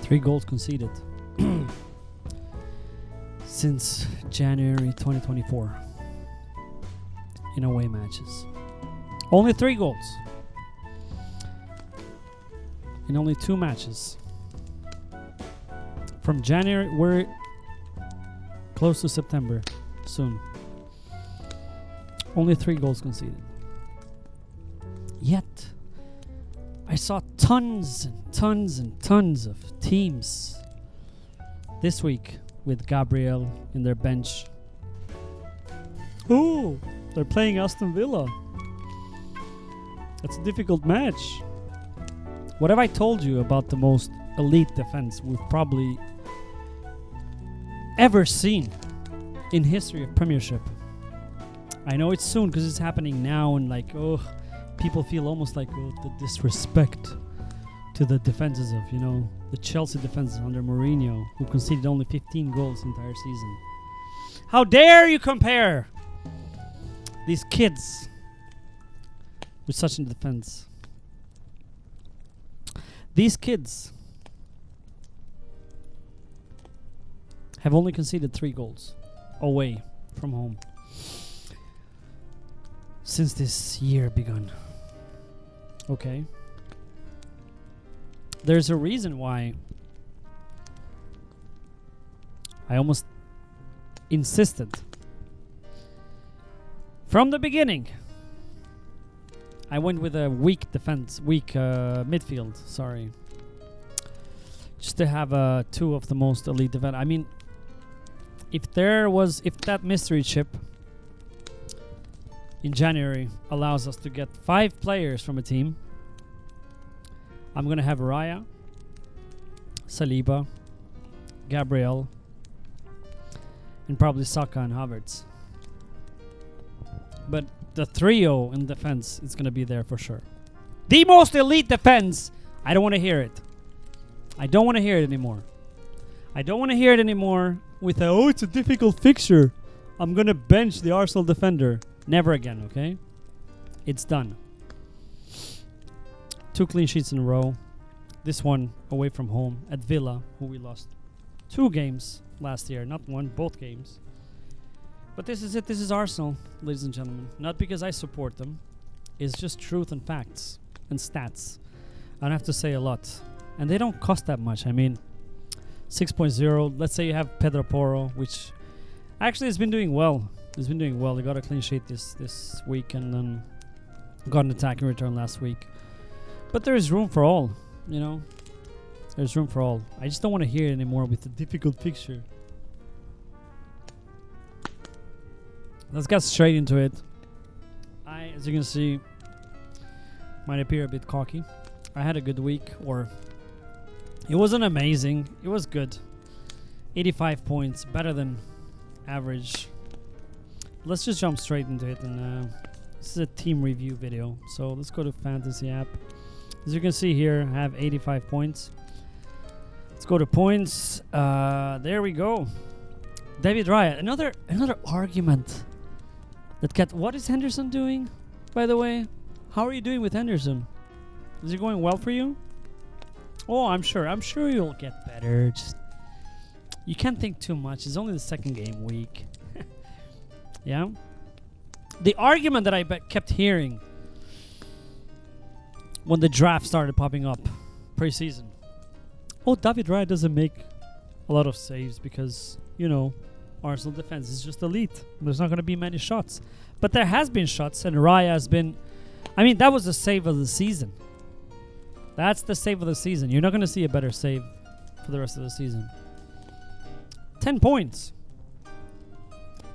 3 goals conceded since January 2024 in away matches. Only 3 goals in only 2 matches. From January, we're close to September soon. Only 3 goals conceded. Yet, I saw tons and tons and tons of teams this week with Gabriel in their bench. Oh, they're playing Aston Villa. That's a difficult match. What have I told you about the most elite defense we've probably ever seen in history of Premiership? I know it's soon because it's happening now, and like, oh, people feel almost like the disrespect to the defenses of, you know, the Chelsea defenses under Mourinho, who conceded only 15 goals the entire season. How dare you compare these kids with such a defense? These kids have only conceded 3 goals away from home since this year begun. Okay. There's a reason why I almost insisted from the beginning. I went with a weak midfield, sorry. Just to have 2 of the most elite defense. I mean, if that mystery chip in January allows us to get 5 players from a team, I'm going to have Raya, Saliba, Gabriel, and probably Saka and Havertz. But the trio in defense is going to be there for sure. The most elite defense. I don't want to hear it. I don't want to hear it anymore. I don't want to hear it anymore with it's a difficult fixture, I'm going to bench the Arsenal defender. Never again, okay? It's done. 2 clean sheets in a row. This one away from home at Villa, who we lost 2 games last year. Not 1, both games. But this is it. This is Arsenal, ladies and gentlemen. Not because I support them. It's just truth and facts and stats. I don't have to say a lot. And they don't cost that much. I mean, 6.0. Let's say you have Pedro Porro, which actually has been doing well. He's been doing well. He got a clean sheet this week and then got an attacking return last week. But there is room for all, you know. There's room for all. I just don't want to hear it anymore with the difficult fixture. Let's get straight into it. I, as you can see, might appear a bit cocky. I had a good week, or it wasn't amazing. It was good. 85 points, better than average. Let's just jump straight into it. And this is a team review video. So let's go to Fantasy app. As you can see here, I have 85 points. Let's go to points. There we go. David Raya. Another argument that what is Henderson doing, by the way? How are you doing with Henderson? Is it going well for you? Oh, I'm sure you'll get better. Just you can't think too much. It's only the second game week. Yeah. The argument that I kept hearing when the draft started popping up pre-season. Oh, David Raya doesn't make a lot of saves because, you know, Arsenal defense is just elite. There's not going to be many shots. But there has been shots, and Raya has been... I mean, that was the save of the season. That's the save of the season. You're not going to see a better save for the rest of the season. 10 points.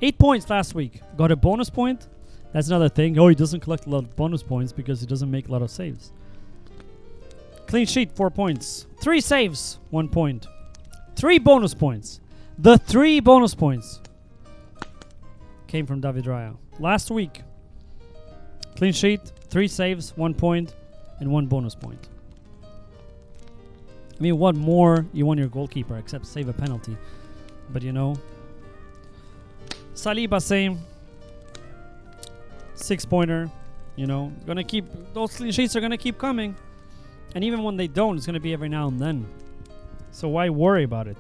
8 points last week. Got a bonus point. That's another thing. Oh, he doesn't collect a lot of bonus points because he doesn't make a lot of saves. Clean sheet, 4 points. 3 saves, 1 point. 3 bonus points. The 3 bonus points came from David Raya. Last week, clean sheet, 3 saves, 1 point, and 1 bonus point. I mean, what more you want your goalkeeper except save a penalty? But you know, Saliba same. 6-pointer, you know, gonna keep those clean sheets are gonna keep coming, and even when they don't, it's gonna be every now and then. So why worry about it?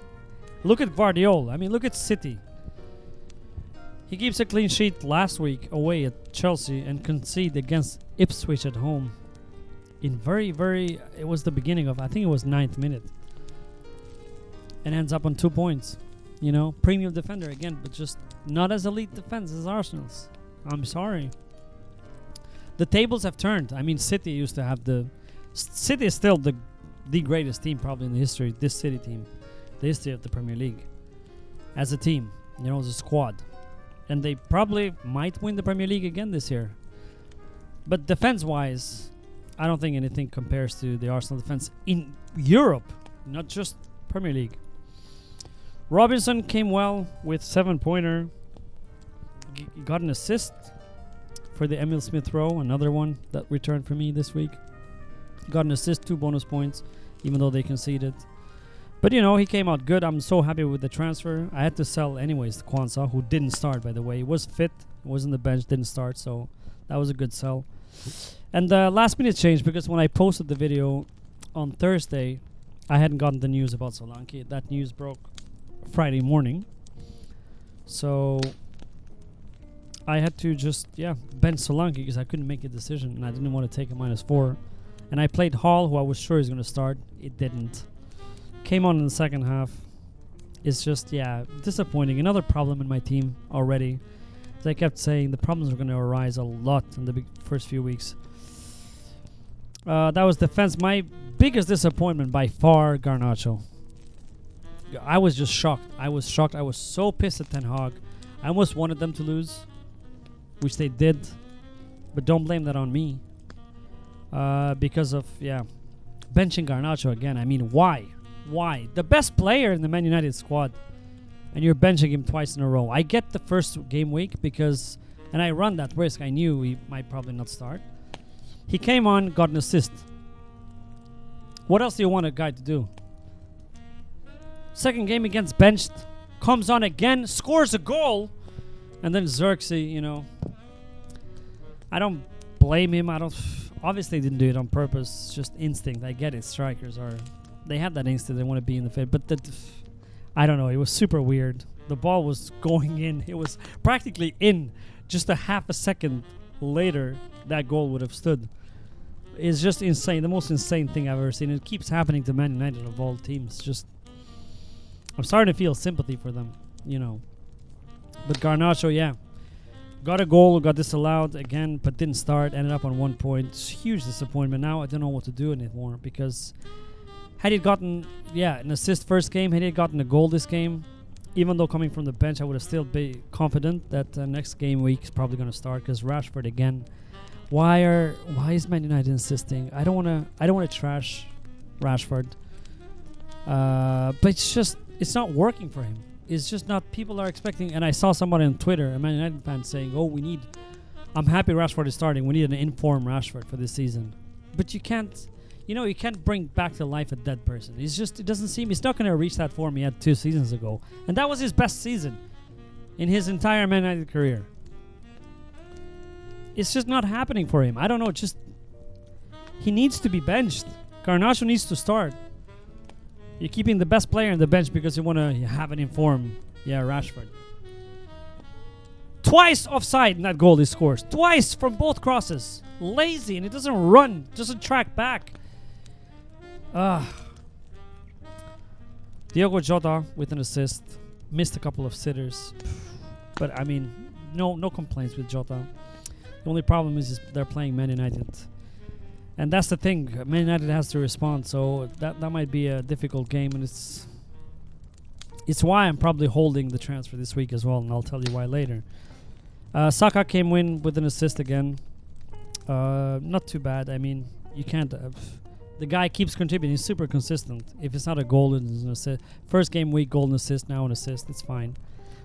Look at Guardiola. I mean, look at City. He keeps a clean sheet last week away at Chelsea and conceded against Ipswich at home. In it was the beginning of, I think it was 9th minute. And ends up on 2 points. You know, premium defender again, but just not as elite defense as Arsenal's. I'm sorry. The tables have turned. I mean, City used to have City is still the greatest team probably in the history. This City team, the history of the Premier League, as a team, you know, as a squad, and they probably might win the Premier League again this year. But defense-wise, I don't think anything compares to the Arsenal defense in Europe, not just Premier League. Robinson came well with 7-pointer. Got an assist for the Emil Smith Rowe, another one that returned for me this week. Got an assist, 2 bonus points, even though they conceded. But, you know, he came out good. I'm so happy with the transfer. I had to sell anyways to Kwanzaa, who didn't start, by the way. He was fit, was on the bench, didn't start, so that was a good sell. And the last minute changed because when I posted the video on Thursday, I hadn't gotten the news about Solanke. That news broke Friday morning. So I had to just, bench Solanke because I couldn't make a decision and I didn't want to take a -4. And I played Hall, who I was sure was going to start. It didn't. Came on in the second half. It's just, disappointing. Another problem in my team already. As I kept saying, the problems are going to arise a lot in the first few weeks. That was defense. My biggest disappointment by far, Garnacho. I was just shocked. I was shocked. I was so pissed at Ten Hag. I almost wanted them to lose, which they did. But don't blame that on me. Because of, benching Garnacho again. I mean, why? Why? The best player in the Man United squad. And you're benching him twice in a row. I get the first game week because, and I run that risk. I knew he might probably not start. He came on, got an assist. What else do you want a guy to do? Second game against benched, comes on again, scores a goal, and then Xerxes, you know. I don't blame him. Obviously didn't do it on purpose. It's just instinct. I get it. Strikers they have that instinct. They want to be in the field. But I don't know. It was super weird. The ball was going in. It was practically in. Just a half a second later, that goal would have stood. It's just insane. The most insane thing I've ever seen. It keeps happening to Man United of all teams. Just, I'm starting to feel sympathy for them, you know. But Garnacho, got a goal, got disallowed again, but didn't start. Ended up on 1 point. It's huge disappointment. Now I don't know what to do anymore because had he gotten, an assist first game, had he gotten a goal this game, even though coming from the bench, I would have still be confident that next game week is probably going to start because Rashford again. Why is Man United insisting? I don't want to trash Rashford, but it's not working for him. It's just not. People are expecting, and I saw somebody on Twitter, a Man United fan, saying, I'm happy Rashford is starting. We need an informed Rashford for this season. But you can't bring back to life a dead person. It doesn't seem, he's not going to reach that form he had 2 seasons ago. And that was his best season in his entire Man United career. It's just not happening for him. I don't know, he needs to be benched. Garnacho needs to start. You're keeping the best player on the bench because you want to have an informed, Rashford. Twice offside in that goal he scores. Twice from both crosses. Lazy, and it doesn't run, doesn't track back. Diogo Jota with an assist. Missed a couple of sitters. But, I mean, no complaints with Jota. The only problem is they're playing Man United. And that's the thing. Man United has to respond, so that might be a difficult game, and it's why I'm probably holding the transfer this week as well, and I'll tell you why later. Saka came in with an assist again. Not too bad. I mean, you can't... the guy keeps contributing. He's super consistent. If it's not a goal, it's an assist. First game week, goal and assist. Now an assist. It's fine.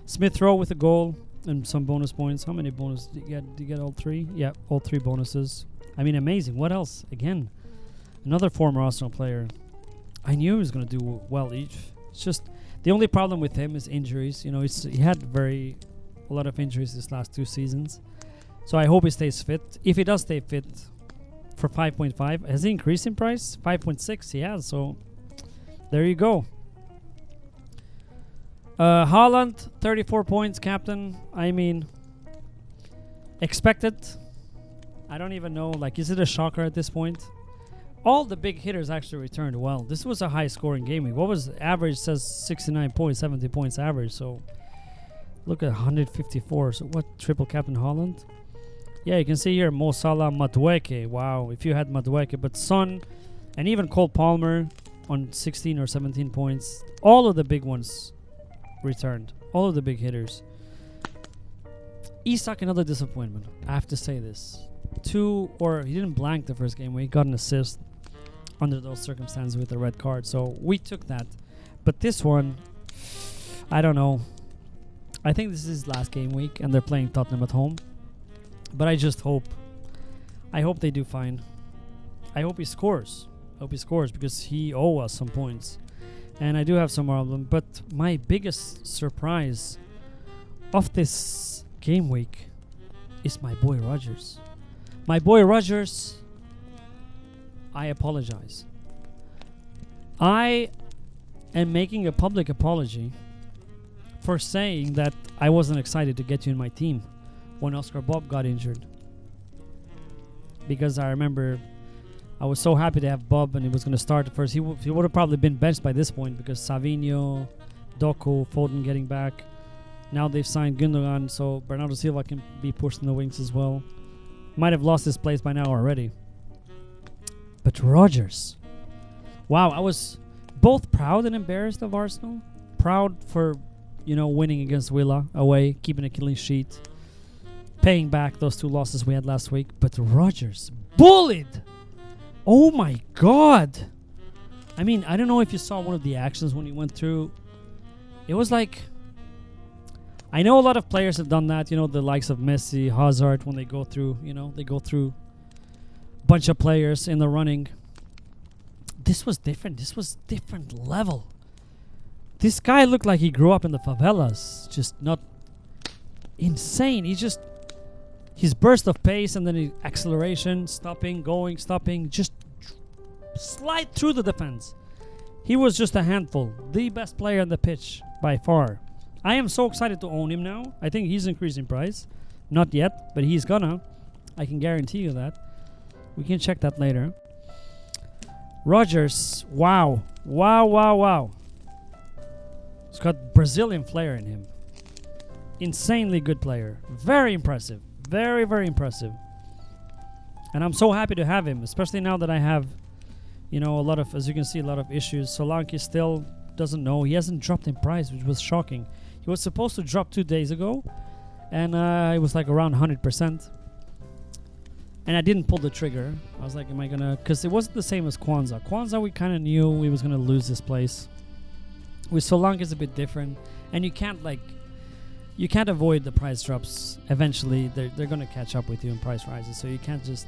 Smith Rowe with a goal and some bonus points. How many bonus did you get? Did you get all 3? Yeah, all 3 bonuses. I mean, amazing. What else? Again, another former Arsenal player. I knew he was going to do well. It's just the only problem with him is injuries. You know, he had a lot of injuries this last 2 seasons. So I hope he stays fit. If he does stay fit for 5.5, has he increased in price? 5.6 he has. So there you go. Haaland, 34 points, captain. I mean, expected. I don't even know. Like, is it a shocker at this point? All the big hitters actually returned well. This was a high-scoring game week. What was the average? Says 69 points, 70 points average. So, look at 154. So, what triple captain Haaland? Yeah, you can see here Mo Salah, Madueke. Wow, if you had Madueke, but Son, and even Cole Palmer on 16 or 17 points. All of the big ones returned. All of the big hitters. Isak, another disappointment. I have to say this. He didn't blank the first game. We got an assist under those circumstances with the red card. So we took that. But this one, I don't know. I think this is his last game week and they're playing Tottenham at home. But I just hope. I hope they do fine. I hope he scores. Because he owes us some points. And I do have some more of them. But my biggest surprise of this game week is my boy Rodgers. My boy Rodgers, I apologize. I am making a public apology for saying that I wasn't excited to get you in my team when Oscar Bob got injured. Because I remember I was so happy to have Bob and he was going to start at first. He would have probably been benched by this point because Savinho, Doku, Foden getting back. Now they've signed Gundogan, so Bernardo Silva can be pushed in the wings as well. Might have lost his place by now already. But Rodgers. Wow, I was both proud and embarrassed of Arsenal. Proud for, winning against Villa away, keeping a clean sheet, paying back those 2 losses we had last week. But Rodgers, bullied! Oh my God! I mean, I don't know if you saw one of the actions when he went through. It was like... I know a lot of players have done that, the likes of Messi, Hazard, when they go through, they go through a bunch of players in the running. This was different. This was different level. This guy looked like he grew up in the favelas. Just not insane. His burst of pace and then his acceleration, stopping, going, stopping, just slide through the defense. He was just a handful. The best player on the pitch by far. I am so excited to own him now. I think he's increasing price. Not yet, but he's gonna. I can guarantee you that. We can check that later. Rodgers, wow. Wow. He's got Brazilian flair in him. Insanely good player. Very impressive. Very, very impressive. And I'm so happy to have him, especially now that I have, a lot of, as you can see, a lot of issues. Solanke still doesn't know. He hasn't dropped in price, which was shocking. He was supposed to drop 2 days ago, and it was like around 100%. And I didn't pull the trigger. I was like, am I going to... Because it wasn't the same as Kwanzaa. Kwanzaa, we kind of knew we was going to lose this place. With Solanke, it's a bit different. And you can't avoid the price drops. Eventually, they're going to catch up with you in price rises. So you can't just...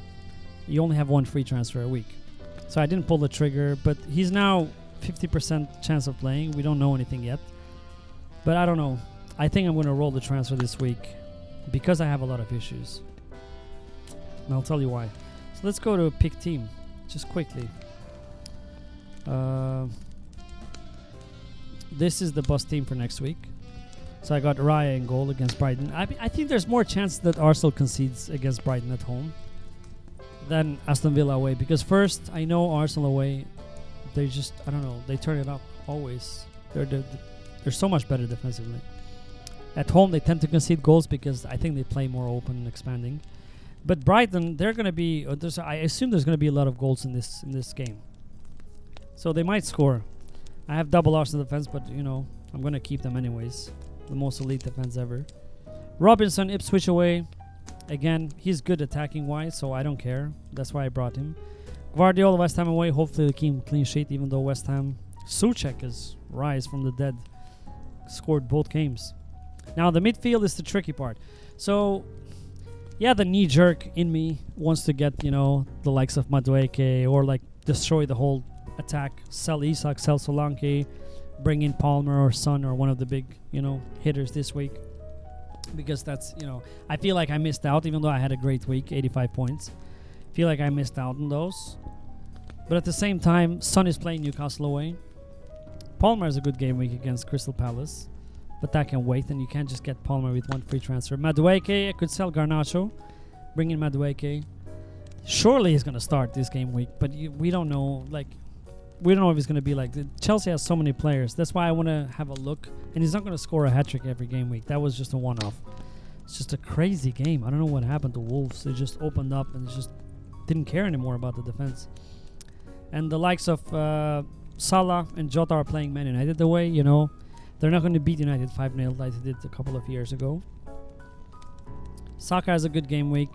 You only have one free transfer a week. So I didn't pull the trigger, but he's now 50% chance of playing. We don't know anything yet. But I don't know. I think I'm going to roll the transfer this week because I have a lot of issues. And I'll tell you why. So let's go to pick team just quickly. This is the bust team for next week. So I got Raya in goal against Brighton. I think there's more chance that Arsenal concedes against Brighton at home than Aston Villa away. Because first, I know Arsenal away, they just, I don't know, they turn it up always. They're so much better defensively. At home, they tend to concede goals because I think they play more open and expanding. But Brighton, they're going to be... I assume there's going to be a lot of goals in this game. So they might score. I have double Arsenal defense, but, I'm going to keep them anyways. The most elite defense ever. Robinson, Ipswich away. Again, he's good attacking-wise, so I don't care. That's why I brought him. Guardiola, West Ham away. Hopefully they keep clean sheet, even though West Ham... Souček is rise from the dead. Scored both games. Now, the midfield is the tricky part. So... Yeah, the knee-jerk in me wants to get, the likes of Madueke or, destroy the whole attack. Sell Isak, sell Solanke, bring in Palmer or Son or one of the big, hitters this week. Because that's, I feel like I missed out, even though I had a great week, 85 points. Feel like I missed out on those. But at the same time, Son is playing Newcastle away. Palmer has a good game week against Crystal Palace. but that can wait, and you can't just get Palmer with one free transfer. Madueke, I could sell Garnacho, bring in Madueke. Surely he's going to start this game week, but we don't know. Like, we don't know if he's going to be like. Chelsea has so many players. That's why I want to have a look. And he's not going to score a hat trick every game week. That was just a one-off. It's just a crazy game. I don't know what happened to Wolves. They just opened up and just didn't care anymore about the defense. And the likes of Salah and Jota are playing Man United the way, you know. They're not going to beat United 5-0 like they did a couple of years ago. Saka has a good game week.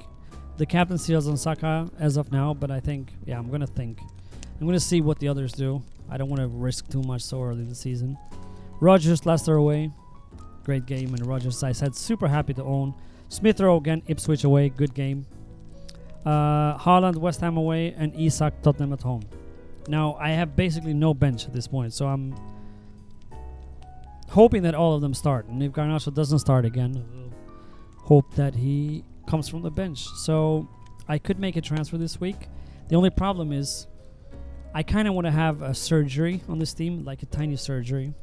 The captaincy is on Saka as of now, but I think, yeah, I'm going to see what the others do. I don't want to risk too much so early in the season. Rodgers, Leicester away. Great game. And Rodgers, I said, super happy to own. Smith Rowe again, Ipswich away. Good game. Haaland, West Ham away. And Isak, Tottenham at home. Now, I have basically no bench at this point, so I'm hoping that all of them start. And if Garnacho doesn't start again, hope that he comes from the bench. So I could make a transfer this week. The only problem is I kind of want to have a surgery on this team, like a tiny surgery.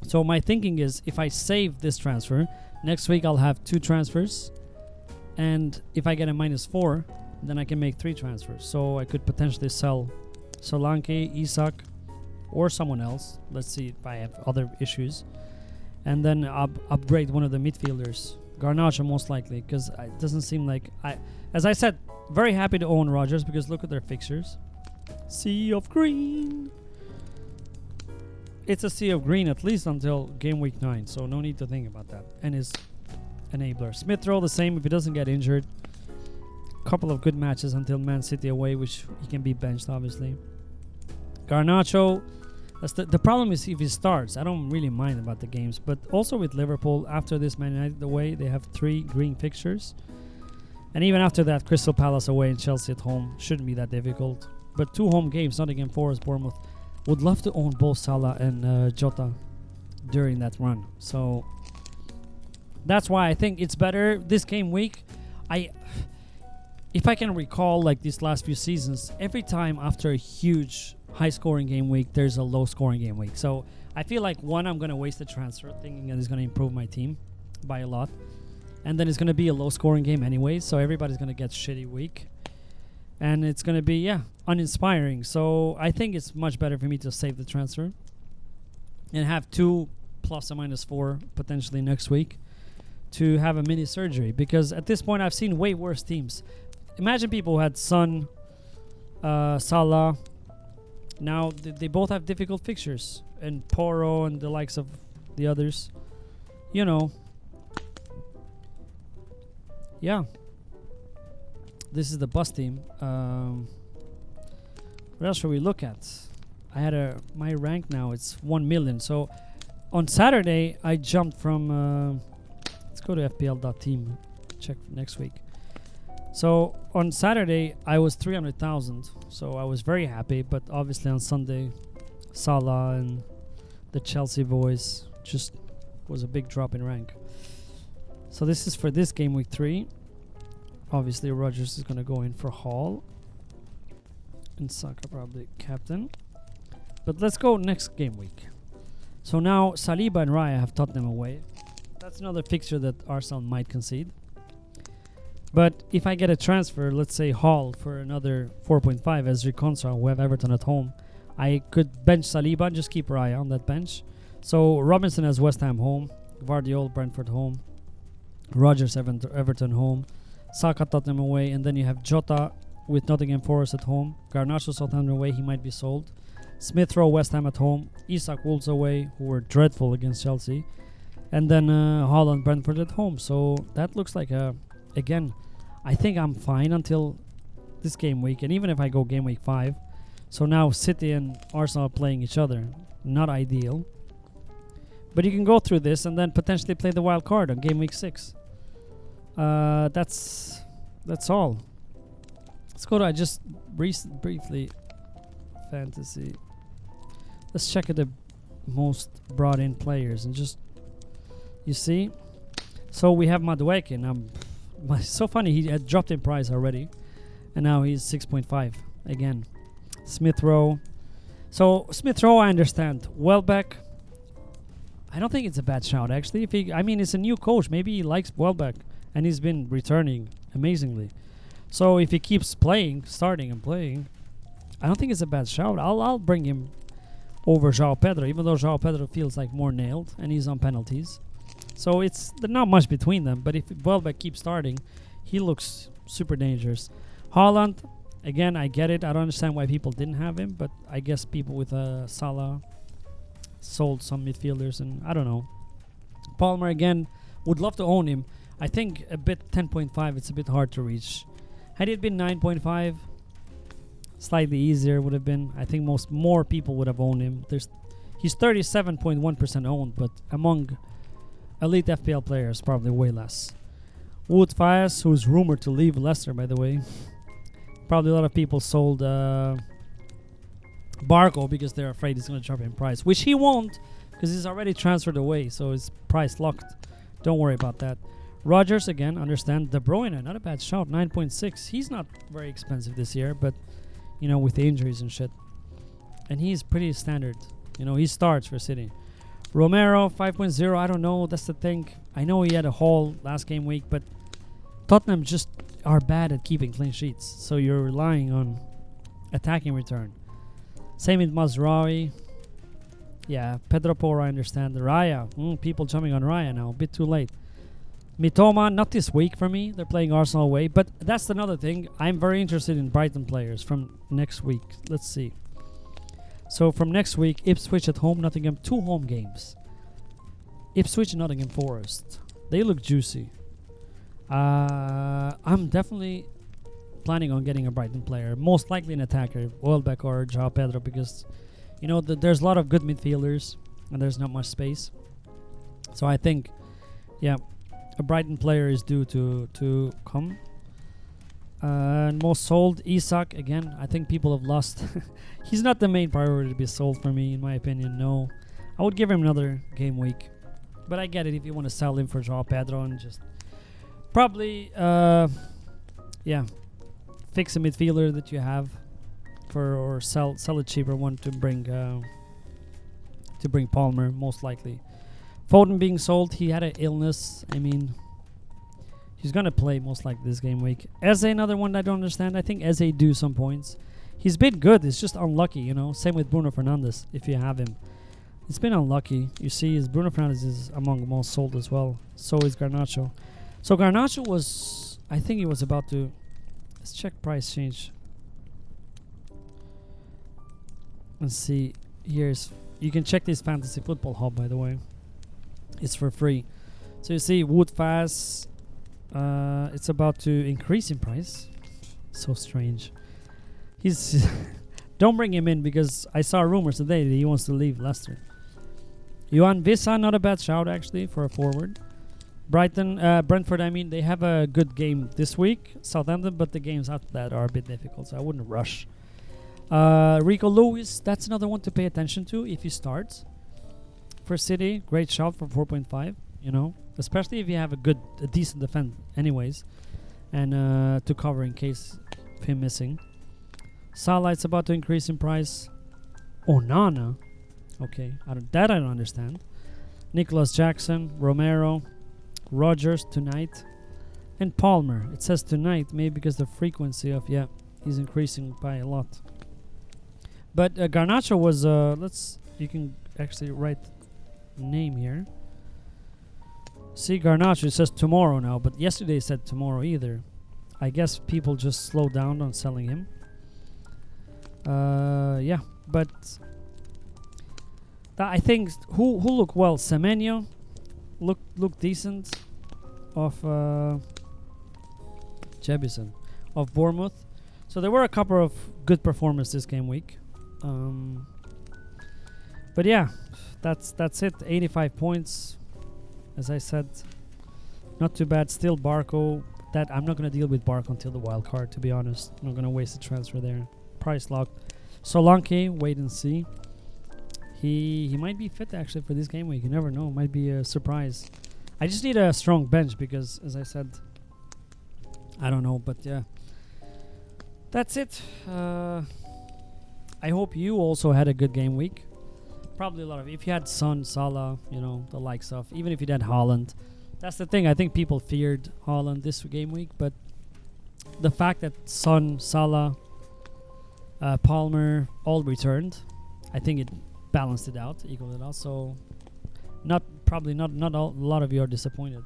So my thinking is if I save this transfer, next week I'll have 2 transfers. And if I get a -4, then I can make 3 transfers. So I could potentially sell Solanke, Isak, or someone else. Let's see if I have other issues. And then upgrade one of the midfielders. Garnacho most likely, because it doesn't seem like as I said, very happy to own Rodgers because look at their fixtures. Sea of green. It's a sea of green at least until game week 9, so no need to think about that. And his enabler. Smith Rowe the same if he doesn't get injured. Couple of good matches until Man City away, which he can be benched obviously. Garnacho. That's the problem is if he starts, I don't really mind about the games. But also with Liverpool, after this Man United away, they have 3 green fixtures. And even after that, Crystal Palace away and Chelsea at home shouldn't be that difficult. But 2 home games, Nottingham Forest, Bournemouth. Would love to own both Salah and Jota during that run. So that's why I think it's better this game week. If I can recall like these last few seasons, every time after a huge high-scoring game week, there's a low-scoring game week. So I feel like, one, I'm going to waste the transfer thinking that it's going to improve my team by a lot. And then it's going to be a low-scoring game anyway, so everybody's going to get shitty week. And it's going to be, uninspiring. So I think it's much better for me to save the transfer and have 2 plus or -4 potentially next week to have a mini surgery. Because at this point, I've seen way worse teams. Imagine people who had Son, Salah. Now, they both have difficult fixtures. And Poro and the likes of the others. You know. Yeah. This is the bus team. What else should we look at? I had my rank now. It's 1 million. So, on Saturday, I jumped from... let's go to FPL.team. Check next week. So on Saturday I was 300,000, so I was very happy. But obviously on Sunday, Salah and the Chelsea boys just was a big drop in rank. So this is for this game week 3. Obviously Rodgers is gonna go in for Hall, and Saka probably captain. But let's go next game week. So now Saliba and Raya have Tottenham away. That's another fixture that Arsenal might concede. But if I get a transfer, let's say Hall for another 4.5 as Riconsa, who have Everton at home, I could bench Saliba and just keep Raya on that bench. So Robinson has West Ham home, Guardiola Brentford home, Rodgers Everton home, Saka Tottenham away, and then you have Jota with Nottingham Forest at home, Garnacho Southampton away, he might be sold, Smith Rowe West Ham at home, Isak Wolves away, who were dreadful against Chelsea, and then Haaland Brentford at home. So that looks like again, I think I'm fine until this game week, and even if I go game week 5. So now City and Arsenal are playing each other. Not ideal. But you can go through this and then potentially play the wild card on game week 6. That's all. Let's go to briefly fantasy. Let's check at the most brought in players and just, you see. So we have Madueke, and so funny, he had dropped in price already, and now he's 6.5 again. Smith Rowe. So Smith Rowe, I understand. Welbeck, I I don't think it's a bad shout actually. If he, I mean, it's a new coach. Maybe he likes Welbeck, and he's been returning amazingly. So if he keeps playing, starting and playing, I don't think it's a bad shout. I'll bring him over João Pedro, even though João Pedro feels like more nailed and he's on penalties. So it's not much between them. But if Welbeck keeps starting, he looks super dangerous. Haaland, again, I get it. I don't understand why people didn't have him, but I guess people with Salah sold some midfielders, and I don't know. Palmer, again, would love to own him. I think a bit 10.5, it's a bit hard to reach. Had it been 9.5, slightly easier would have been. I think more people would have owned him. He's 37.1% owned, but among elite FPL players, probably way less. Wout Faes, who's rumored to leave Leicester, by the way. Probably a lot of people sold Barco because they're afraid he's going to drop in price, which he won't because he's already transferred away, so it's price locked. Don't worry about that. Rodgers, again, understand. De Bruyne, not a bad shout, 9.6. He's not very expensive this year, but, you know, with the injuries and shit. And he's pretty standard. You know, he starts for City. Romero, 5.0, I don't know. That's the thing. I know he had a haul last game week, but Tottenham just are bad at keeping clean sheets. So you're relying on attacking return. Same with Mazraoui. Yeah, Pedro Porro, I understand. Raya. People jumping on Raya now. A bit too late. Mitoma, not this week for me. They're playing Arsenal away. But that's another thing. I'm very interested in Brighton players from next week. Let's see. So from next week, Ipswich at home, Nottingham, 2 home games. Ipswich and Nottingham Forest. They look juicy. I'm definitely planning on getting a Brighton player. Most likely an attacker, Welbeck or João Pedro, because, you know, there's a lot of good midfielders and there's not much space. So I think, yeah, a Brighton player is due to come. And most sold, Isak, again, I think people have lost. He's not the main priority to be sold for me, in my opinion, no. I would give him another game week. But I get it if you want to sell him for João Pedro and just probably, yeah, fix a midfielder that you have or sell a cheaper one to bring Palmer, most likely. Foden being sold, he had an illness. I mean, he's going to play most likely this game week. Eze, another one I don't understand. I think Eze do some points. He's been good. It's just unlucky, you know. Same with Bruno Fernandes, if you have him. It's been unlucky. You see, Bruno Fernandes is among the most sold as well. So is Garnacho. So Garnacho was, I think he was about to, let's check price change. Let's see. Here's, you can check this Fantasy Football Hub, by the way. It's for free. So you see, Wout Faes, it's about to increase in price. So strange. He's don't bring him in because I saw rumors today that he wants to leave Leicester. Johan Vissa, not a bad shout actually for a forward. Brentford, I mean, they have a good game this week, Southampton, but the games after that are a bit difficult, so I wouldn't rush. Rico Lewis, that's another one to pay attention to if he starts. For City, great shout for 4.5, you know, especially if you have a decent defense anyways, and to cover in case of him missing. Salah, it's about to increase in price. Onana, okay, I don't understand. Nicholas Jackson, Romero, Rodgers tonight, and Palmer. It says tonight, maybe because the frequency of, yeah, he's increasing by a lot. But Garnacho was, you can actually write the name here. See, Garnacho, it says tomorrow now, but yesterday it said tomorrow either. I guess people just slowed down on selling him. Yeah, but I think who look well. Semenyo look decent. Of Jebison of Bournemouth. So there were a couple of good performances this game week. But yeah, that's it. 85 points, as I said. Not too bad. Still Barco. That I'm not gonna deal with Barco until the wild card. To be honest, I'm not gonna waste the transfer there. Price locked. Solanke, wait and see. He might be fit actually for this game week. You never know. Might be a surprise. I just need a strong bench because, as I said, I don't know. But yeah, that's it. I hope you also had a good game week. probably a lot of. If you had Son, Salah, you know, the likes of, even if you had Haaland, that's the thing. I think people feared Haaland this game week, but the fact that Son, Salah, Palmer all returned, I think it balanced it out, equaled it out. So, not a lot of you are disappointed.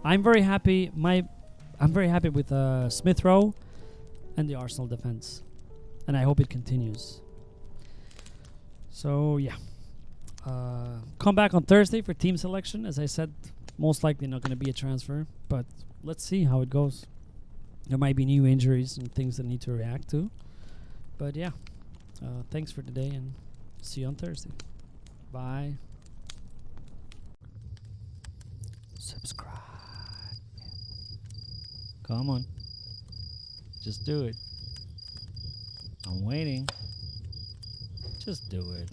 I'm very happy. I'm very happy with Smith Rowe and the Arsenal defense, and I hope it continues. So yeah, come back on Thursday for team selection. As I said, most likely not going to be a transfer, but let's see how it goes. There might be new injuries and things that need to react to, but yeah, thanks for today and see you on Thursday. Bye. Subscribe. Come on. Just do it. I'm waiting. Just do it.